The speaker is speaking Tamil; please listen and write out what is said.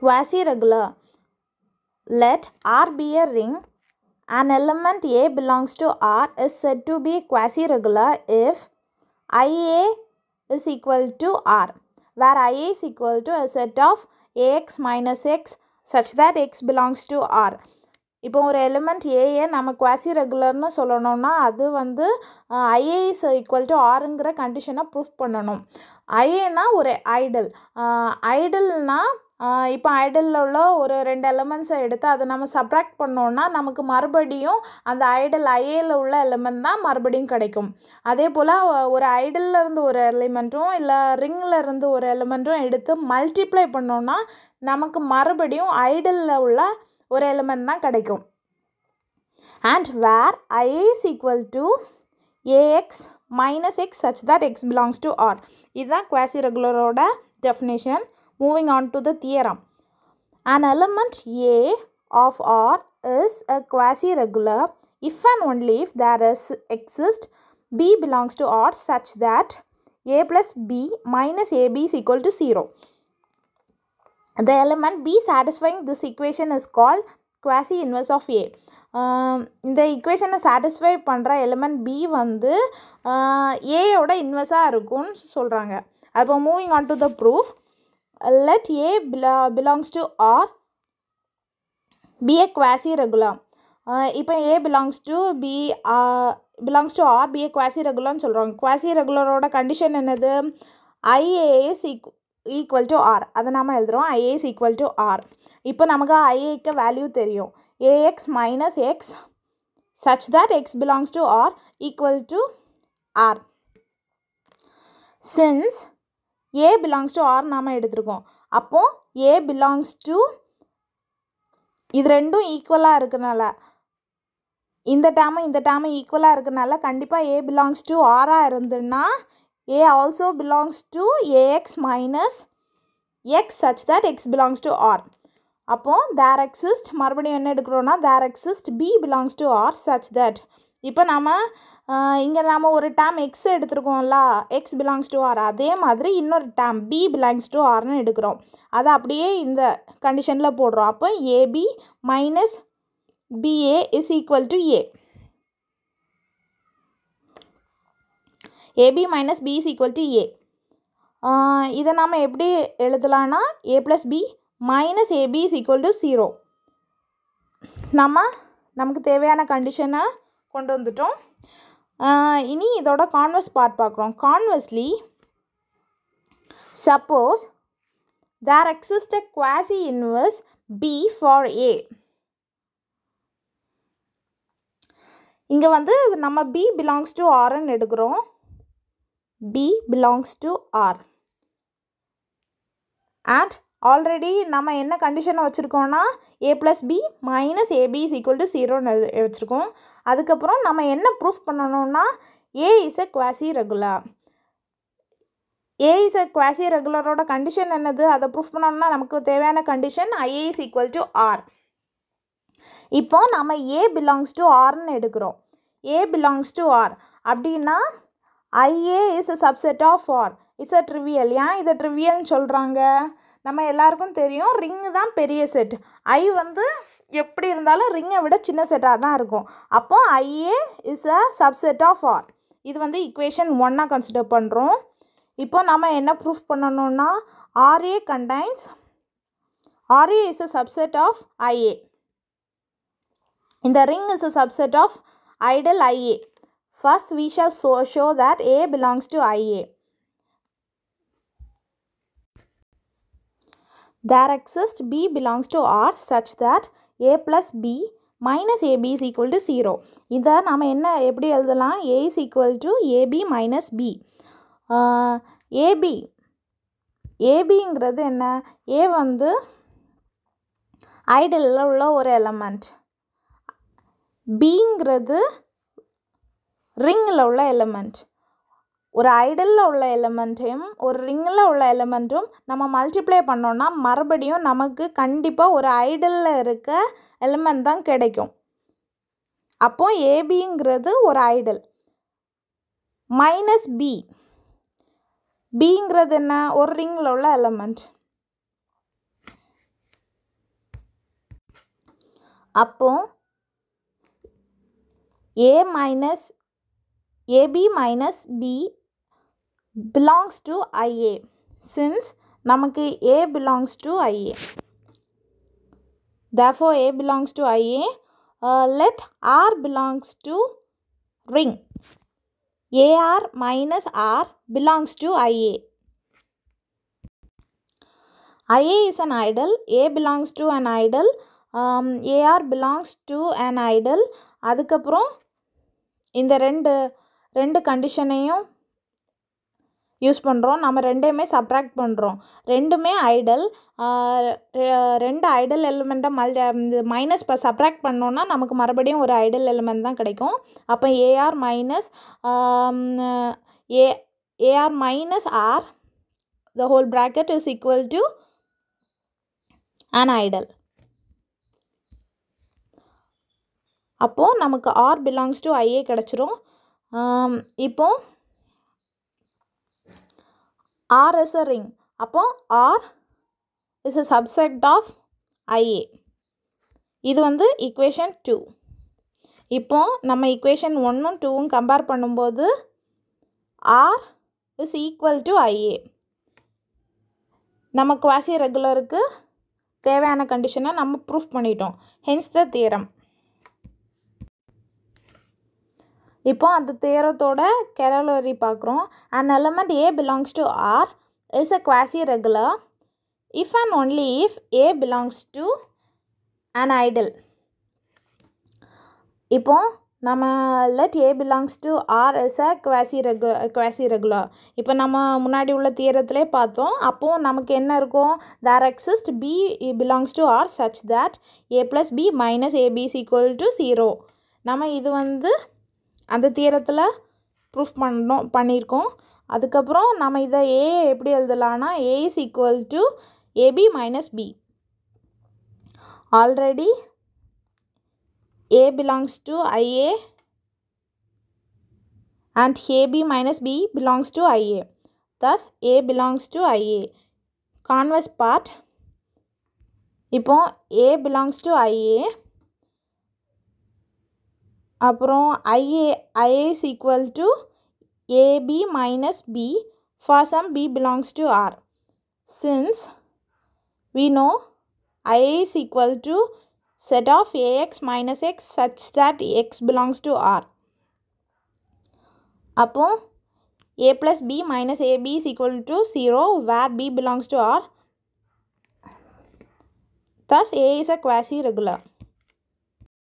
quasi-regular. Let R be a ring. An element A belongs to R is said to be quasi-regular if IA is equal to R, where IA is equal to a set of AX minus X such that X belongs to R. இப்போ ஒரு எலிமெண்ட் ஏஏ நம்ம குவாசி ரெகுலர்னு சொல்லணும்னா அது வந்து ஐஏ இஸ் ஈக்குவல் டு ஆருங்கிற கண்டிஷனை ப்ரூஃப் பண்ணணும். ஐஏனா ஒரு ஐடல். ஐடல்னா இப்போ ஐடலில் உள்ள ஒரு 2 எலிமெண்ட்ஸை எடுத்து அதை நம்ம சப்ராக்ட் பண்ணோன்னா நமக்கு மறுபடியும் அந்த ஐடல் ஐஏல உள்ள எலிமெண்ட் தான் மறுபடியும் கிடைக்கும். அதே போல் ஒரு ஐடல்ல இருந்து ஒரு எலிமெண்ட்டும் இல்லை ரிங்கில் இருந்து ஒரு எலிமெண்ட்டும் எடுத்து மல்டிப்ளை பண்ணோன்னா நமக்கு மறுபடியும் ஐடலில் உள்ள ஒரு எலிமெண்ட் தான் கிடைக்கும். And where IA is equal to AX minus X such that X belongs to R. இதுதான் quasi regularோட definition. Moving on to the theorem. An element A of R is a quasi regular if and only if there exists B belongs to R such that A plus B minus AB is equal to 0. The element B satisfying this equation is called quasi inverse of A. இந்த ஈக்குவேஷனை சாட்டிஸ்ஃபை பண்ணுற எலிமெண்ட் B வந்து ஏயோட இன்வெர்ஸாக இருக்கும்னு சொல்கிறாங்க. அப்போ moving on to the proof. Let A belongs to R be a quasi regular. இப்போ A belongs to R be a quasi regularன்னு சொல்கிறாங்க. quasi regularோட கண்டிஷன் என்னது? IA is equal to R. அதை நாம் எழுதுகிறோம். IA is equal to R. இப்போ நமக்கு IAக்கு வேல்யூ தெரியும். AX minus X such that X belongs to R equal to R. Since A belongs to R நாம் எடுத்துருக்கோம். அப்போ A belongs to இது ரெண்டும் ஈக்குவலாக இருக்கனால இந்த டேர்மு ஈக்குவலாக இருக்கனால கண்டிப்பாக A belongs to Rஆக இருந்துன்னா A also belongs to AX minus X such that X belongs to R. அப்போ there exists மறுபடியும் என்ன எடுக்கிறோன்னா there exists B belongs to R such that இப்போ இங்கே நாம் ஒரு டேர்ம் எக்ஸ் எடுத்துருக்கோம்ல X belongs to R அதே மாதிரி இன்னொரு டேர்ம் B belongs to Rன்னு எடுக்கிறோம். அதை அப்படியே இந்த கண்டிஷனில் போடுறோம். அப்போ AB minus BA is equal to A. AB minus B is equal to A. இதை நாம் எப்படி எழுதலான்னா A plus B minus AB is equal to 0. நமக்கு தேவையான கண்டிஷனை கொண்டு வந்துட்டோம். இனி இதோட கான்வர்ஸ் பார்ட் பார்க்குறோம். Conversely suppose there exists a quasi inverse B for A. இங்கே வந்து நம்ம B belongs to Rன்னு எடுக்கிறோம். B belongs to R. And already நம்ம என்ன கண்டிஷனை வச்சுருக்கோன்னா A plus B minus AB is equal to 0ன்னு வச்சுருக்கோம். அதுக்கப்புறம் நம்ம என்ன ப்ரூஃப் பண்ணணும்னா A is a quasi regular. A is a quasi regularோட கண்டிஷன் என்னது? அதை ப்ரூஃப் பண்ணணும்னா நமக்கு தேவையான condition IA is equal to R. இப்போ நம்ம A belongs to Rன்னு எடுக்கிறோம். A belongs to R அப்படின்னா IA is a subset of R. It's a trivial. ஏன் இதை ட்ரிவியல்னு சொல்கிறாங்க? நம்ம எல்லாருக்கும் தெரியும் ரிங்கு தான் பெரிய செட். ஐ வந்து எப்படி இருந்தாலும் ரிங்கை விட சின்ன செட்டாக தான் இருக்கும். அப்போ IA is a subset of R. இது வந்து ஈக்குவேஷன் 1 கன்சிடர் பண்ணுறோம். இப்போ நம்ம என்ன ப்ரூஃப் பண்ணணும்னா RA is a subset of IA. இந்த ring is a subset of ideal IA. First we shall show that A belongs to IA. There exists B belongs to R such that A plus B minus AB is equal to 0. இதை நாம் என்ன எப்படி எழுதலாம்? A is equal to AB minus B. ABங்கிறது என்ன? A வந்து ஐடலில் உள்ள ஒரு எலமெண்ட். Bங்கிறது ரிங்கில் உள்ள எலமெண்ட். ஒரு ஐடலில் உள்ள எலிமெண்ட்டையும் ஒரு ரிங்கில் உள்ள எலிமெண்ட்டும் நம்ம மல்டிப்ளை பண்ணோன்னா மறுபடியும் நமக்கு கண்டிப்பாக ஒரு ஐடலில் இருக்க எலிமெண்ட் தான் கிடைக்கும். அப்போது ஏபிங்கிறது ஒரு ஐடல். மைனஸ் பிங்கிறது என்ன? ஒரு ரிங்கில் உள்ள எலிமெண்ட். அப்போ AB minus B belongs to IA since நமக்கு A belongs to IA. Therefore A belongs to IA. Let R belongs to ring. AR minus R belongs to IA. IA is an idol. A belongs to an idol. AR belongs to an idol. அதுக்கப்புறம் இந்த ரெண்டு கண்டிஷனையும் யூஸ் பண்ணுறோம். நம்ம ரெண்டையுமே சப்ராக்ட் பண்ணுறோம். ரெண்டுமே ஐடல். ரெண்டு ஐடல் எலிமெண்ட்டை மைனஸ் சப்ராக்ட் பண்ணோன்னா நமக்கு மறுபடியும் ஒரு ஐடல் எலிமெண்ட் தான் கிடைக்கும். அப்போ AR minus R the whole bracket is equal to an idol. அப்போது நமக்கு R belongs to IA கிடச்சிரும். இப்போ R is a ring. அப்போ R is a subset of IA. இது வந்து equation 2. இப்போ நம்ம equation 1ம் 2ம் கம்பேர் பண்ணும்போது R is equal to IA. நம்ம quasi ரெகுலருக்கு தேவையான கண்டிஷனை நம்ம ப்ரூஃப் பண்ணிட்டோம். hence the theorem. இப்போ அந்த தியரத்தோட corollary பார்க்குறோம். An element A belongs to R is a quasi-regular if and only if A belongs to an idol. இப்போ நம்ம let A belongs to R is a quasi-regular. இப்போ நம்ம முன்னாடி உள்ள தியரத்திலே பார்த்தோம். அப்போது நமக்கு என்ன இருக்கும்? There exists B belongs to R such that A plus B minus AB is equal to 0. நம்ம இது வந்து அந்த தியரத்தில் ப்ரூஃப் பண்ணியிருக்கோம். அதுக்கப்புறம் நம்ம இதை A எப்படி எழுதலான்னா A is equal to AB minus B. Already A belongs to IA and AB minus B belongs to IA. Thus A belongs to IA. Converse part. இப்போ A belongs to IA. அப்புறம் IA is equal to AB minus B for some B belongs to R. Since we know IA is equal to set of AX minus X such that X belongs to R. அப்போ A plus B minus AB is equal to 0 where B belongs to R. Thus A is a quasi-regular.